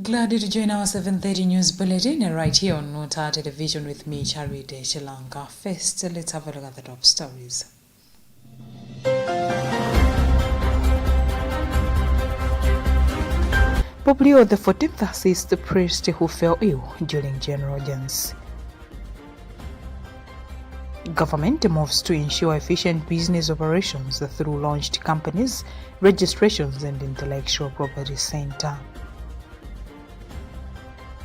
Glad you to join our 7:30 news bulletin right here on Luntha Television with me, Charity Shilanka. First, let's have a look at the top stories. Pope Leo XIV assists the priest who fell ill during general audience. Government moves to ensure efficient business operations through launched companies, registrations and intellectual property center.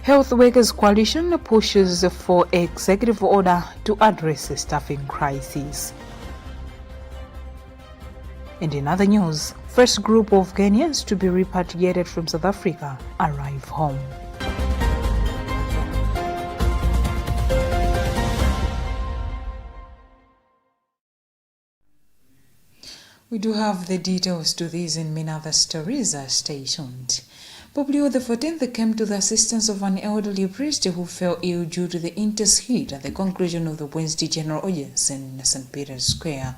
Health Workers Coalition pushes for executive order to address the staffing crisis. And in other news, first group of Kenyans to be repatriated from South Africa arrive home. We do have the details to these and many other stories. Stay tuned. Pope Leo XIV came to the assistance of an elderly priest who fell ill due to the intense heat at the conclusion of the Wednesday general audience in St. Peter's Square.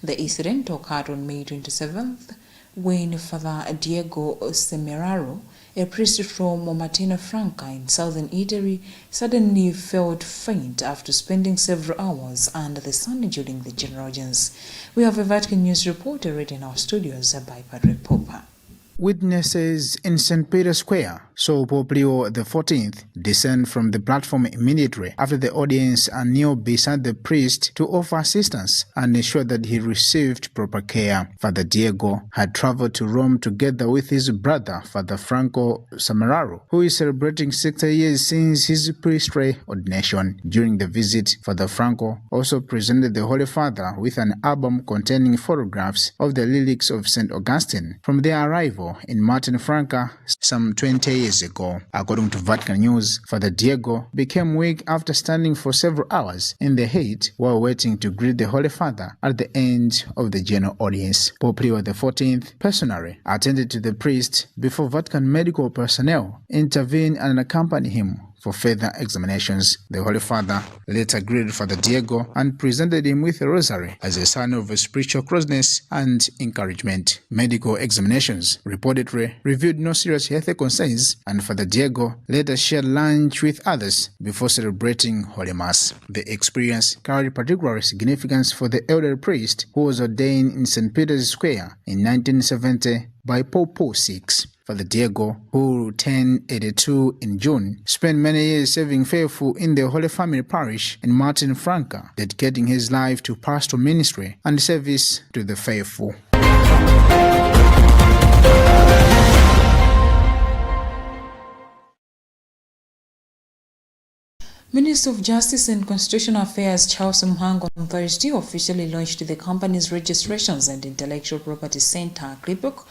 The incident occurred on May 27th when Father Diego Semeraro, a priest from Martina Franca in southern Italy, suddenly felt faint after spending several hours under the sun during the general audience. We have a Vatican News reporter read in our studios by Patrick Popper. Witnesses in St. Peter's Square saw Pope Leo XIV descend from the platform immediately after the audience and kneel beside the priest to offer assistance and ensure that he received proper care. Father Diego had traveled to Rome together with his brother, Father Franco Samararo, who is celebrating 60 years since his priestly ordination. During the visit, Father Franco also presented the Holy Father with an album containing photographs of the relics of St. Augustine from their arrival in Martin Franca some 20 years ago. According to Vatican News, Father Diego became weak after standing for several hours in the heat while waiting to greet the Holy Father at the end of the general audience. Pope Leo XIV personally attended to the priest before Vatican medical personnel intervened and accompanied him for further examinations. The Holy Father later greeted Father Diego and presented him with a rosary as a sign of spiritual closeness and encouragement. Medical examinations reportedly revealed no serious health concerns, and Father Diego later shared lunch with others before celebrating Holy Mass. The experience carried particular significance for the elder priest who was ordained in St. Peter's Square in 1970 by Pope Paul VI. Father Diego, who turned 82 in June, spent many years serving faithful in the Holy Family Parish in Martin Franca, dedicating his life to pastoral ministry and service to the faithful. Minister of Justice and Constitutional Affairs Charles Mhango on Thursday officially launched the company's registrations and intellectual property center, CRIPOC,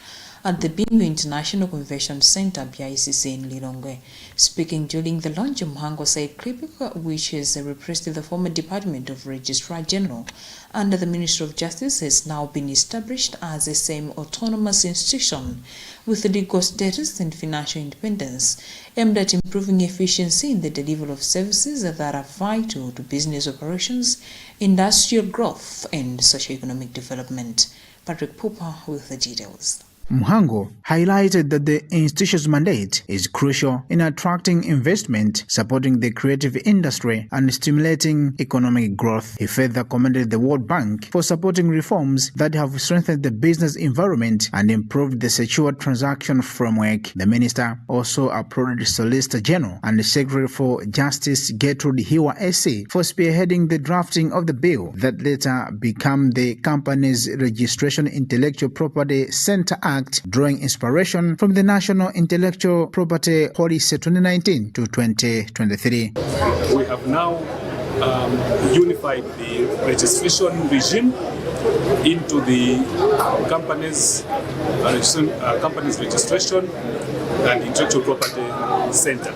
at the Bingu International Convention Center, BICC in Lilongwe. Speaking during the launch, Mhango said CRIPOC, which is replaced the former Department of Registrar General under the Ministry of Justice, has now been established as a semi-autonomous institution with legal status and financial independence, aimed at improving efficiency in the delivery of services that are vital to business operations, industrial growth, and socio-economic development. Patrick Popper with the details. Mhango highlighted that the institution's mandate is crucial in attracting investment, supporting the creative industry, and stimulating economic growth. He further commended the World Bank for supporting reforms that have strengthened the business environment and improved the secure transaction framework. The minister also applauded Solicitor General and Secretary for Justice Gertrude Hiwa SC for spearheading the drafting of the bill that later became the company's Registration Intellectual Property Center Act, drawing inspiration from the National Intellectual Property Policy 2019 to 2023. We have now unified the registration regime into the company's registration and intellectual property center.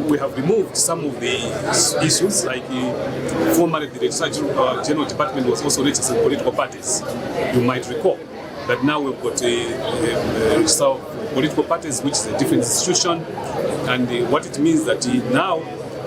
We have removed some of the issues, like formerly the Registrar General Department was also registering political parties. You might recall that now we've got a register of political parties, which is a different institution, and what it means that now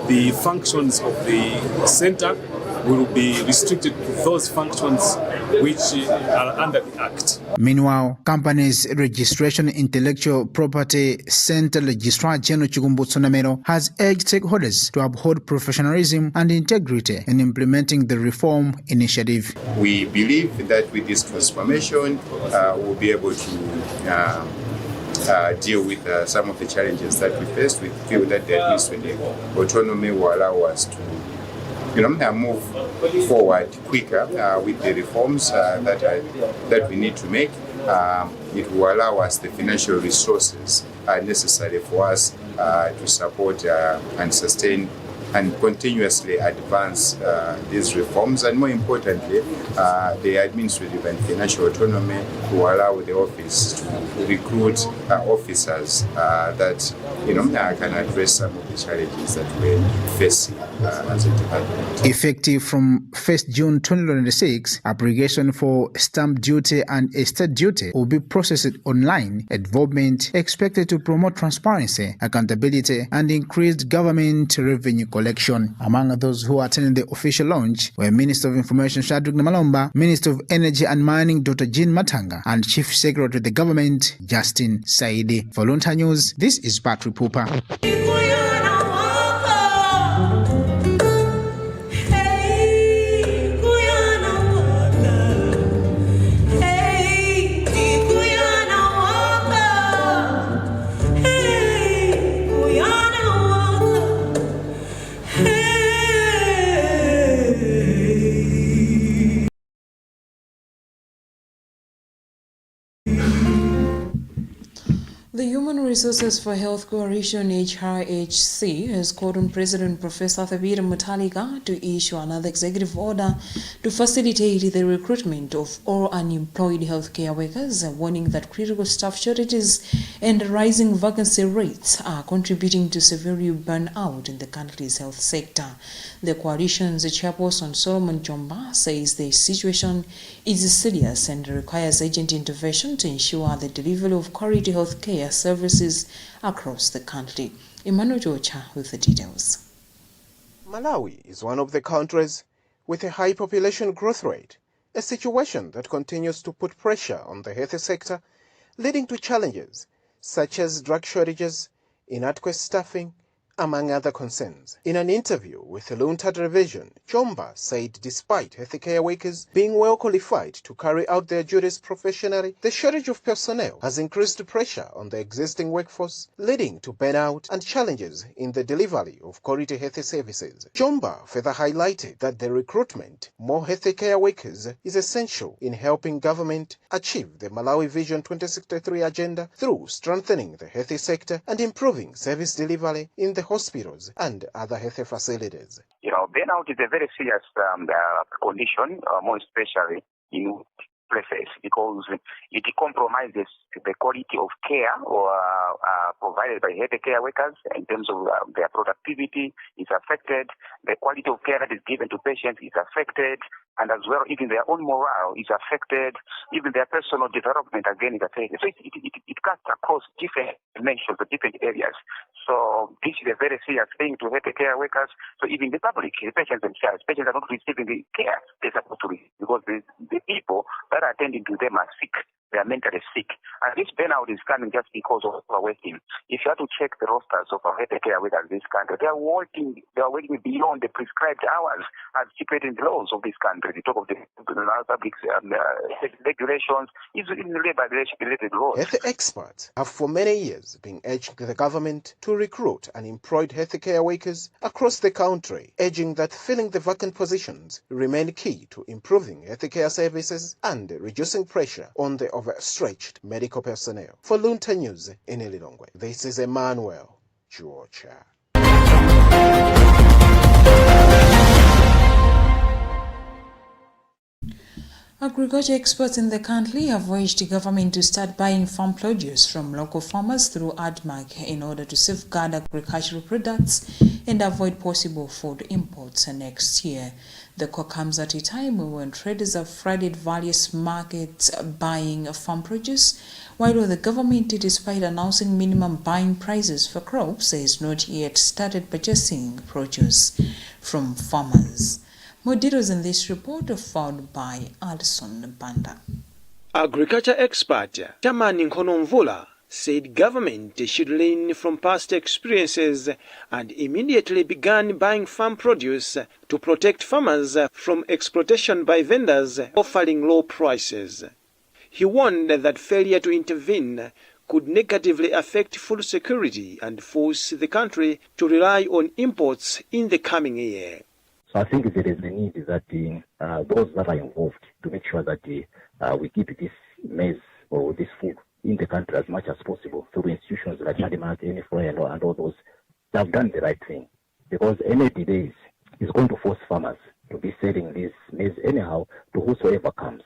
the functions of the center will be restricted to those functions which are under the Act. Meanwhile, Companies Registration Intellectual Property Center Registrar General Chigumbu Tsunamero has urged stakeholders to uphold professionalism and integrity in implementing the reform initiative. We believe that with this transformation, we'll be able to deal with some of the challenges that we faced. We feel that the administrative autonomy will allow us to move forward quicker with the reforms that we need to make. It will allow us the financial resources necessary for us to support and sustain and continuously advance these reforms, and more importantly, the administrative and financial autonomy will allow the office to recruit officers that can address some of the challenges that we're facing as a department. Effective from 1st June 2026, application for stamp duty and estate duty will be processed online. Involvement expected to promote transparency, accountability, and increased government revenue collection. Among those who attended the official launch were Minister of Information Shadrack Namalomba, Minister of Energy and Mining Dr. Jean Matanga, and Chief Secretary of the Government Justin Saidi. For Luntha News, this is Patrick Pupa. The Human Resources for Health Coalition HRHC has called on President Professor Thabir Mutharika to issue another executive order to facilitate the recruitment of all unemployed healthcare workers, warning that critical staff shortages and rising vacancy rates are contributing to severe burnout in the country's health sector. The coalition's chairperson Solomon Jomba says the situation is serious and requires urgent intervention to ensure the delivery of quality health care services across the country. Emmanuel Jocha with the details. Malawi is one of the countries with a high population growth rate, a situation that continues to put pressure on the health sector, leading to challenges such as drug shortages, inadequate staffing, among other concerns. In an interview with the Luntha television, Jomba said despite healthcare workers being well qualified to carry out their duties professionally, the shortage of personnel has increased pressure on the existing workforce, leading to burnout and challenges in the delivery of quality health services. Jomba further highlighted that the recruitment of more healthcare workers is essential in helping government achieve the Malawi Vision 2063 agenda through strengthening the health sector and improving service delivery in the hospitals and other health facilities. Burnout is a very serious condition, more especially in places, because it compromises the quality of care provided by healthcare workers in terms of their productivity is affected, the quality of care that is given to patients is affected, and as well even their own morale is affected, even their personal development again is affected. So it cuts across different dimensions or different areas. So this is a very serious thing to healthcare workers. So even the public, the patients themselves, patients are not receiving the care they're supposed to receive because the people that are attending to them are sick. They are mentally sick. And this burnout is coming just because of overworking. If you have to check the rosters of our healthcare workers in this country, they are working beyond the prescribed hours as stipulated in the laws of this country. The talk of the public regulations, even labor-related laws. Health experts have for many years been urging the government to recruit unemployed healthcare workers across the country, urging that filling the vacant positions remain key to improving healthcare services and reducing pressure on the overstretched medical personnel. For Luntha News in Ililongwe, this is Emmanuel Georgia. Agriculture experts in the country have urged the government to start buying farm produce from local farmers through ADMAC in order to safeguard agricultural products and avoid possible food imports next year. The call comes at a time when traders have flooded various markets buying farm produce, while the government, despite announcing minimum buying prices for crops, has not yet started purchasing produce from farmers. More details in this report are found by Alison Banda. Agriculture expert Chairman Nkonomvula said government should learn from past experiences and immediately began buying farm produce to protect farmers from exploitation by vendors offering low prices. He warned that failure to intervene could negatively affect food security and force the country to rely on imports in the coming year. So I think there is a need that those that are involved to make sure that we keep this maize or this food in the country as much as possible through institutions like ADMAC, NFRA and all those, they have done the right thing. Because any delays is going to force farmers to be selling this maize anyhow to whosoever comes.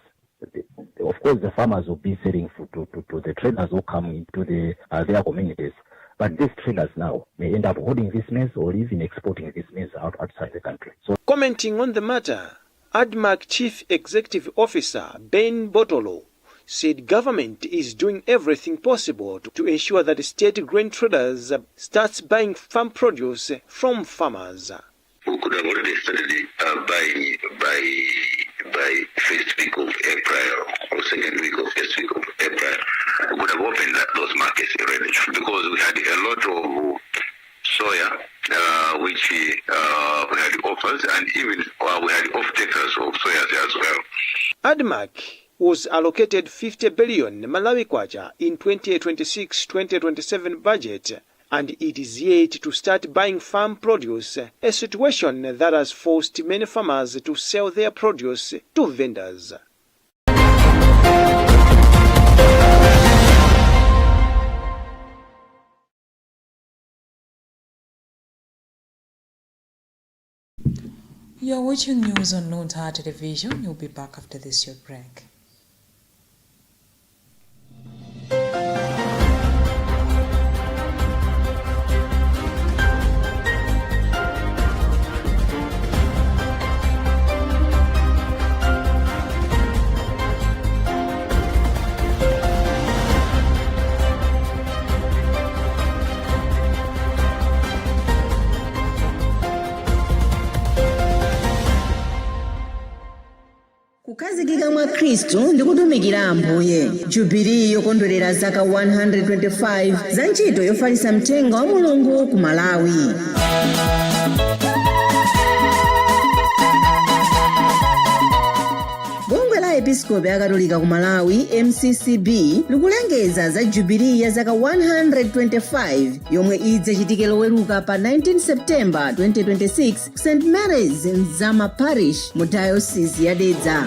Of course, the farmers will be selling food to the traders who come into their communities. But these traders now may end up holding this maize or even exporting this maize outside the country. So, commenting on the matter, ADMAC Chief Executive Officer Ben Botolo said government is doing everything possible to ensure that state grain traders starts buying farm produce from farmers. We could have already started buying by first week of April or second week of first week of April. We could have opened those markets already because we had a lot of soya which we had offers, and even we had off-takers of soya as well. ADMAC was allocated 50 billion Malawi kwacha in 2026-2027 budget, and it is yet to start buying farm produce, a situation that has forced many farmers to sell their produce to vendors. You're watching news on Luntha television. You'll be back after this short break. Kukazikika mwa Kristu ndikutumikira Ambuye. Jubilee yokondwerera zaka 125 za ntchito yofalitsa mthenga wa Mulungu ku Malawi. Bungwe la Episcopi Akatolika ku Malawi MCCB likulengeza za Jubilee ya zaka 125 yomwe idzachitike loweruka pa 19 September 2026 St. Mary's Nzama Parish mu Diocese ya Dedza.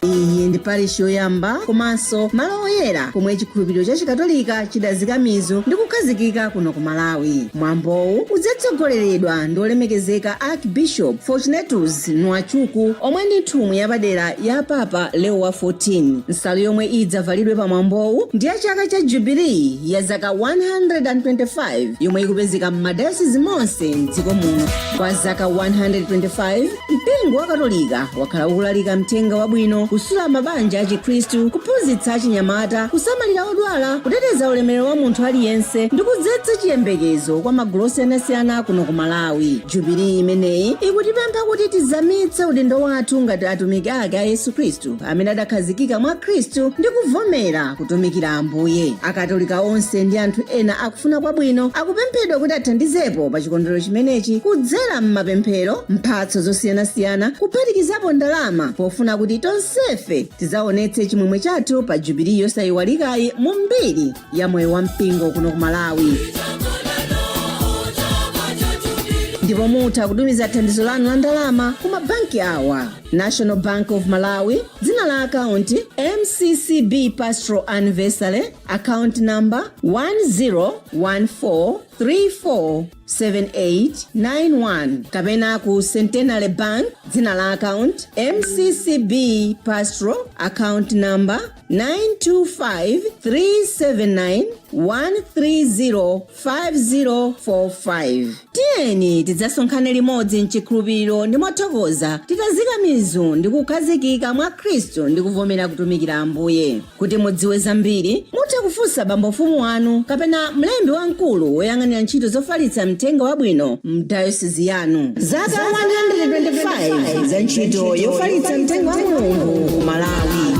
Iyi ndi parish yoyamba komanso malo oyera komwe chikhulupiriro cha chikatolika chidazika mizu ndi kukhazikika kuno ku Malawi. Mwambowu udzatsogoleredwa ndi olemekezeka Archbishop Fortunatus Nwachuku omwe ndi nthumwi yapadera ya Papa Leo wa 14. Nsalu yomwe idzavalidwe pa mwambowu ndi ya chaka cha Jubilee ya zaka 125 yomwe ikupezeka m'madayosisi monse m'dziko muno. Kwa zaka 125 mpingo wa Katolika wakhala ukulalika mthenga wabwino, kusula mabanja a Chikristu, kuphunzitsa achinyamata, kusamalira odwala, kuteteza ulemerero wa munthu aliyense ndi kudzetsa chiyembekezo kwa magulu osiyanasiyana kuno ku Malawi. Jubilee imeneyi ikutipempha kuti tizamitse udindo wathu ngati atumiki ake a Yesu Khristu amene adakhazikika mwa Khristu ndi kuvomera kutumikira Ambuye. Akatolika onse ndi anthu ena akufuna kwabwino akupemphedwa kuti athandizepo pa chikondwerero chimenechi kudzera m'mapemphero, mphatso zosiyanasiyana, kuphatikizapo ndalama pofuna kuti tonsefe tizaonetse chimwemwe chathu pa Jubilee yosayiwalikayi mu mbiri ya moyo wa mpingo kuno ku Malawi. Ndipo mutha kutumiza thandizo lanu la ndalama ku mabanki awa: National Bank of Malawi, dzina la akaunti MCCB Pastoral Anniversary, account number 1014347891, kapena ku Centenary Bank, dzina la account MCCB Pastoral, account number 9253791305045. Tieni tidzasonkhane limodzi mchikhulupiriro ndi mothokoza titazika mizu ndi kukhazikika mwa Khristu ndi kuvomera kutumikira Ambuye. Kuti mudziwe zambiri mutha kufunsa bambofumu wanu kapena mlembi wamkulu woyang'anira ntchito zofalitsa mtengo wabwino m'dayosisi yanu. Zaka 125 za ntchito yofalitsa mtengo wa Mulungu ku Malawi.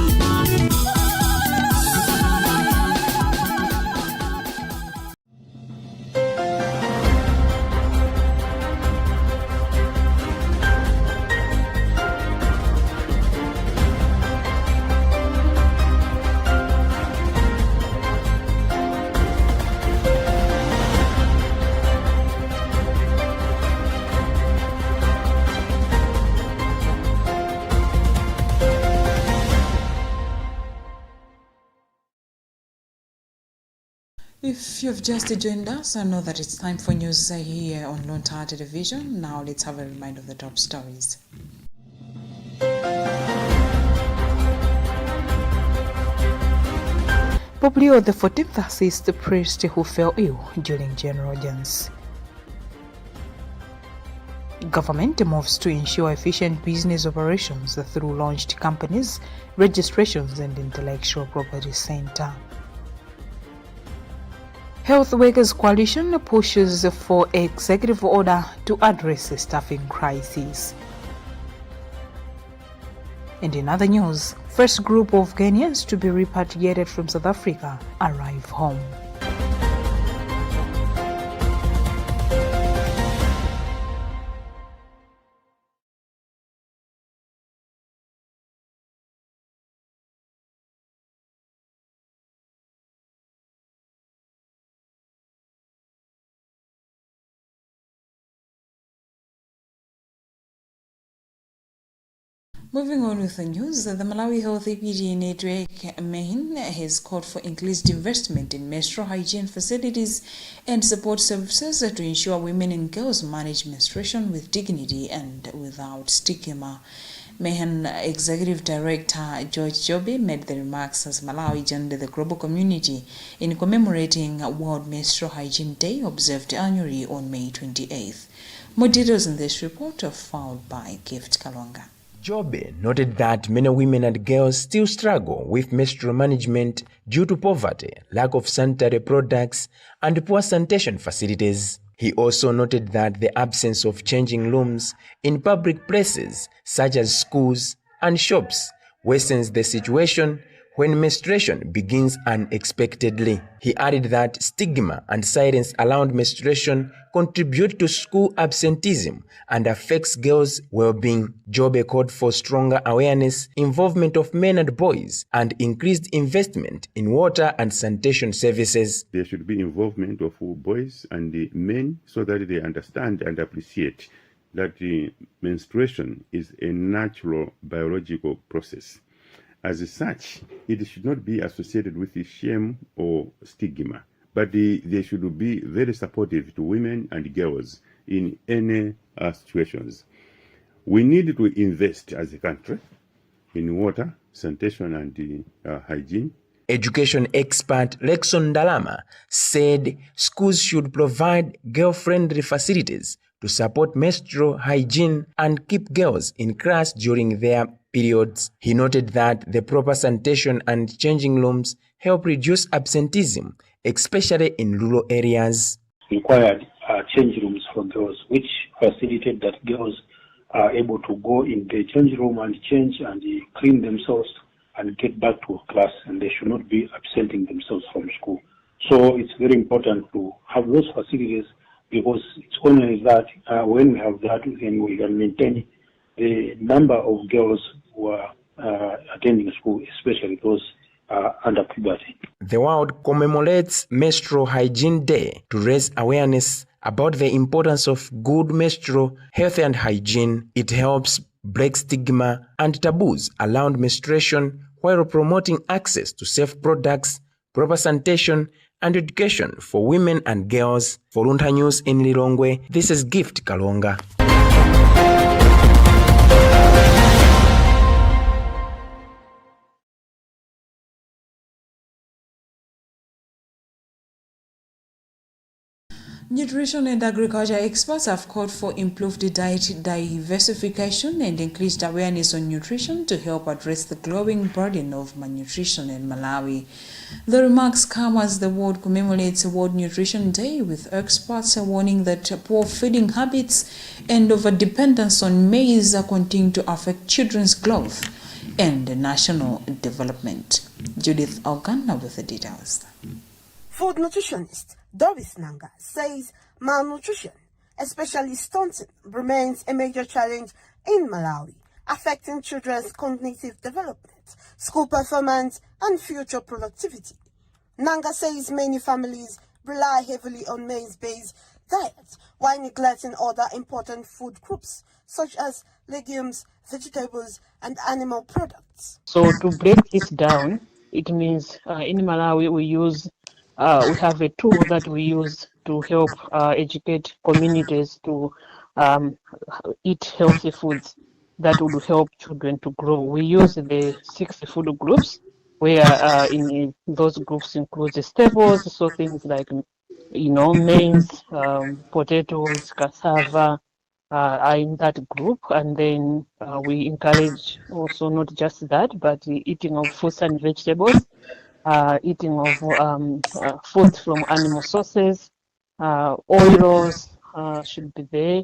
If you've just joined us, I know that it's time for news here on Luntha Television. Now let's have a reminder of the top stories. Pope Leo XIV assists the priest who fell ill during general audience. Government moves to ensure efficient business operations through launched companies, registrations and intellectual property center. Health Workers Coalition pushes for executive order to address the staffing crisis. And in other news, first group of Ghanaians to be repatriated from South Africa arrive home. Moving on with the news, the Malawi Health Equity Network MEHIN has called for increased investment in menstrual hygiene facilities and support services to ensure women and girls manage menstruation with dignity and without stigma. MEHIN Executive Director George Jobe made the remarks as Malawi joined the global community in commemorating World Menstrual Hygiene Day observed annually on May 28th. More details in this report are found by Gift Kalonga. Jobe noted that many women and girls still struggle with menstrual management due to poverty, lack of sanitary products, and poor sanitation facilities. He also noted that the absence of changing rooms in public places such as schools and shops worsens the situation when menstruation begins unexpectedly. He added that stigma and silence around menstruation contribute to school absenteeism and affects girls' well-being. Jobe called for stronger awareness, involvement of men and boys, and increased investment in water and sanitation services. There should be involvement of boys and the men so that they understand and appreciate that the menstruation is a natural biological process. As such, it should not be associated with shame or stigma, but they should be very supportive to women and girls in any situations. We need to invest as a country in water, sanitation, and hygiene. Education expert Lexon Dalama said schools should provide girl-friendly facilities to support menstrual hygiene and keep girls in class during their periods. He noted that the proper sanitation and changing rooms help reduce absenteeism, especially in rural areas. Required change rooms for girls, which facilitate that girls are able to go in the change room and change and clean themselves and get back to class, and they should not be absenting themselves from school. So it's very important to have those facilities, because it's only that when we have that, then we can maintain the number of girls who are attending school, especially those under puberty. The world commemorates Menstrual Hygiene Day to raise awareness about the importance of good menstrual health and hygiene. It helps break stigma and taboos around menstruation while promoting access to safe products, proper sanitation, and education for women and girls. For Luntha News in Lilongwe, this is Gift Kalonga. Nutrition and agriculture experts have called for improved diet diversification and increased awareness on nutrition to help address the growing burden of malnutrition in Malawi. The remarks come as the world commemorates World Nutrition Day, with experts warning that poor feeding habits and overdependence on maize continue to affect children's growth and national development. Judith Algana with the details. Food nutritionist Doris Nanga says malnutrition, especially stunting, remains a major challenge in Malawi, affecting children's cognitive development, school performance, and future productivity. Nanga says many families rely heavily on maize-based diets while neglecting other important food groups such as legumes, vegetables, and animal products. So to break this down, it means in Malawi we have a tool that we use to help educate communities to eat healthy foods that would help children to grow. We use the 6 food groups, where in those groups include the staples, so things like maize, potatoes, cassava are in that group, and then we encourage also not just that, but the eating of fruits and vegetables, eating of food from animal sources, oils should be there.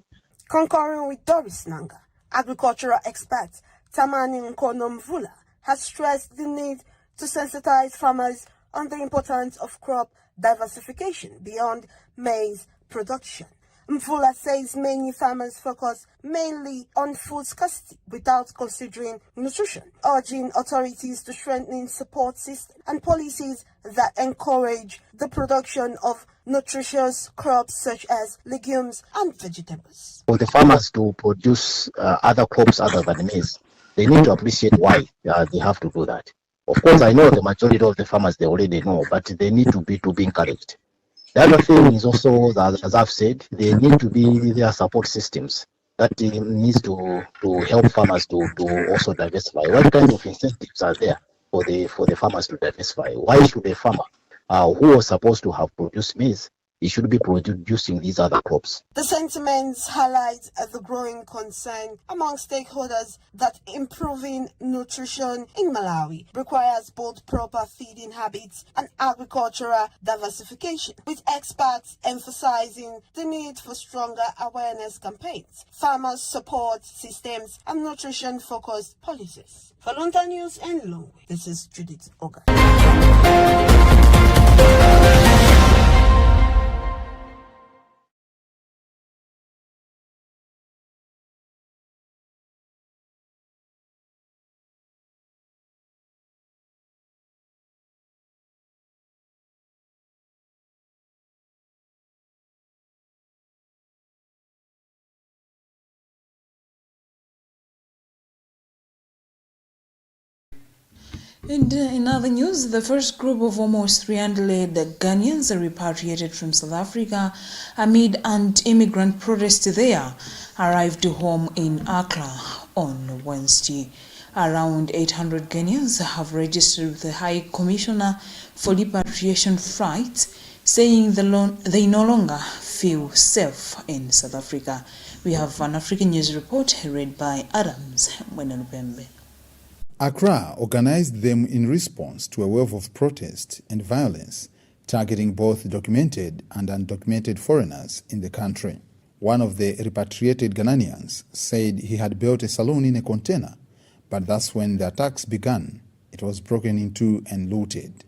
Concurring with Doris Nanga, agricultural expert Tamani Nkonomvula has stressed the need to sensitize farmers on the importance of crop diversification beyond maize production. Mvula says many farmers focus mainly on food scarcity without considering nutrition, urging authorities to strengthen support systems and policies that encourage the production of nutritious crops such as legumes and vegetables. For the farmers to produce other crops other than maize, they need to appreciate why they have to do that. Of course, I know the majority of the farmers, they already know, but they need to be encouraged. The other thing is also, as I've said, there need to be their support systems that needs to help farmers to also diversify. What kind of incentives are there for the farmers to diversify? Why should a farmer who was supposed to have produced maize, he should be producing these other crops? The sentiments highlight the growing concern among stakeholders that improving nutrition in Malawi requires both proper feeding habits and agricultural diversification, with experts emphasizing the need for stronger awareness campaigns, farmers' support systems, and nutrition-focused policies. For Luntha News and Longway, this is Judith Oga. And in other news, the first group of almost 300 Ghanaians repatriated from South Africa amid anti-immigrant protests there arrived home in Accra on Wednesday. Around 800 Ghanaians have registered with the High Commissioner for Repatriation Flights, saying they no longer feel safe in South Africa. We have an African News report read by Adams Mwenelupembe. Accra organized them in response to a wave of protest and violence targeting both documented and undocumented foreigners in the country. One of the repatriated Ghanaians said he had built a salon in a container, but that's when the attacks began. It was broken into and looted.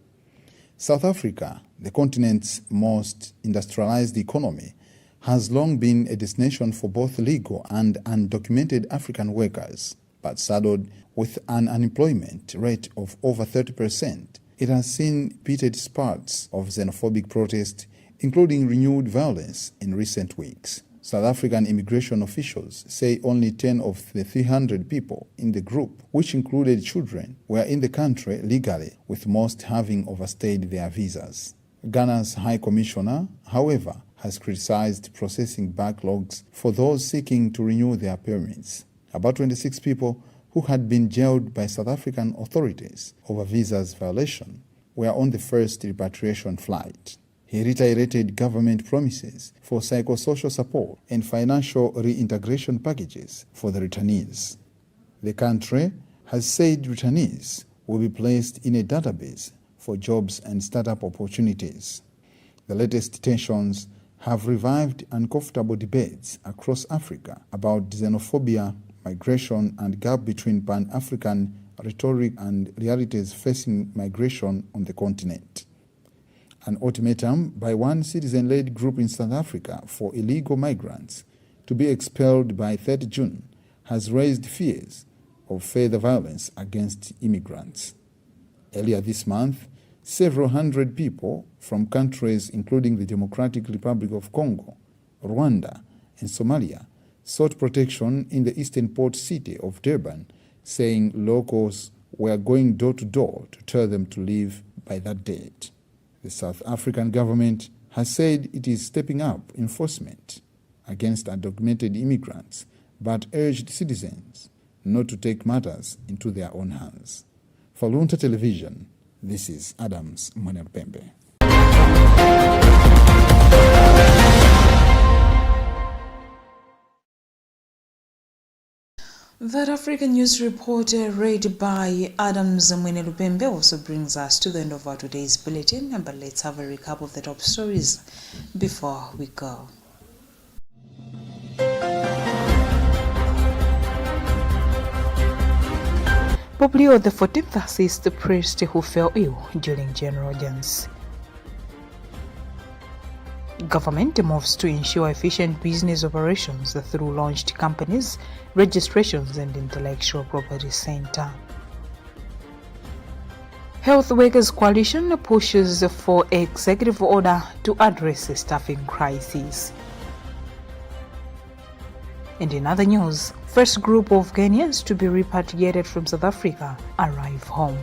South Africa, the continent's most industrialized economy, has long been a destination for both legal and undocumented African workers, but saddled with an unemployment rate of over 30%. It has seen repeated spurts of xenophobic protest, including renewed violence in recent weeks. South African immigration officials say only 10 of the 300 people in the group, which included children, were in the country legally, with most having overstayed their visas. Ghana's High Commissioner, however, has criticized processing backlogs for those seeking to renew their permits. About 26 people who had been jailed by South African authorities over visas violation were on the first repatriation flight. He reiterated government promises for psychosocial support and financial reintegration packages for the returnees. The country has said returnees will be placed in a database for jobs and startup opportunities. The latest tensions have revived uncomfortable debates across Africa about xenophobia, migration, and gap between Pan-African rhetoric and realities facing migration on the continent. An ultimatum by one citizen-led group in South Africa for illegal migrants to be expelled by 3rd June has raised fears of further violence against immigrants. Earlier this month, several hundred people from countries including the Democratic Republic of Congo, Rwanda, and Somalia sought protection in the eastern port city of Durban, saying locals were going door to door to tell them to leave by that date. The South African government has said it is stepping up enforcement against undocumented immigrants, but urged citizens not to take matters into their own hands. For Luntha Television, this is Adams Mwanelpembe. That African News Report read by Adams Mwanelpembe also brings us to the end of our today's bulletin, but let's have a recap of the top stories before we go. Pope Leo XIV assists the priest who fell ill during general audience. Government moves to ensure efficient business operations through launched companies, registrations and intellectual property center. Health Workers Coalition pushes for executive order to address a staffing crisis. And in other news, first group of Ghanaians to be repatriated from South Africa arrive home.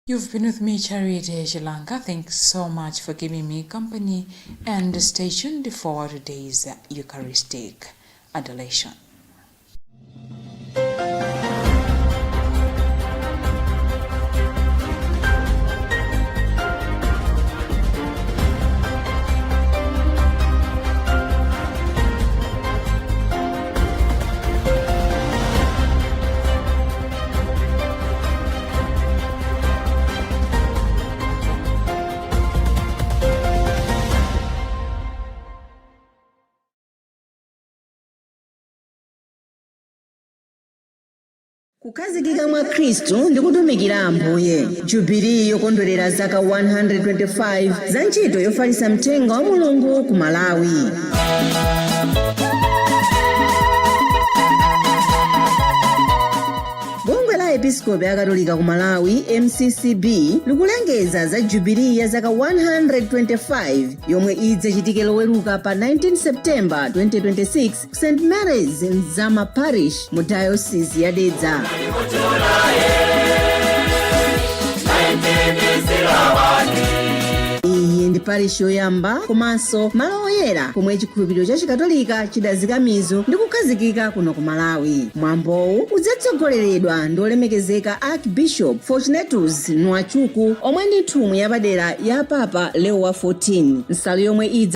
You've been with me, Charity Shilanka. Thanks so much for giving me company, and stay tuned for today's Eucharistic Adoration. Kukazikika mwa Kristu ndi kutumikira Ambuye. Jubilee yokondwerera zaka 125 za ntchito yofalitsa mthenga wa Mulungu ku Malawi. Bungwe la Episcopi Akatolika ku Malawi MCCB likulengeza za Jubilee ya zaka 125 yomwe idzachitike loweruka pa 19 September 2026 ku St. Mary's Nzama Parish mu Diocese ya Dedza. Iyi ndi parish yoyamba komanso malo oyera komwe chikhulupiriro cha chikatolika chidazika mizu ndi kukhazikika kuno ku Malawi. Mwambowu udzatsogoleredwa ndi olemekezeka Archbishop Fortunatus Nwachuku omwe ndi nthumwi yapadera ya Papa Leo wa 14, nsalu yomwe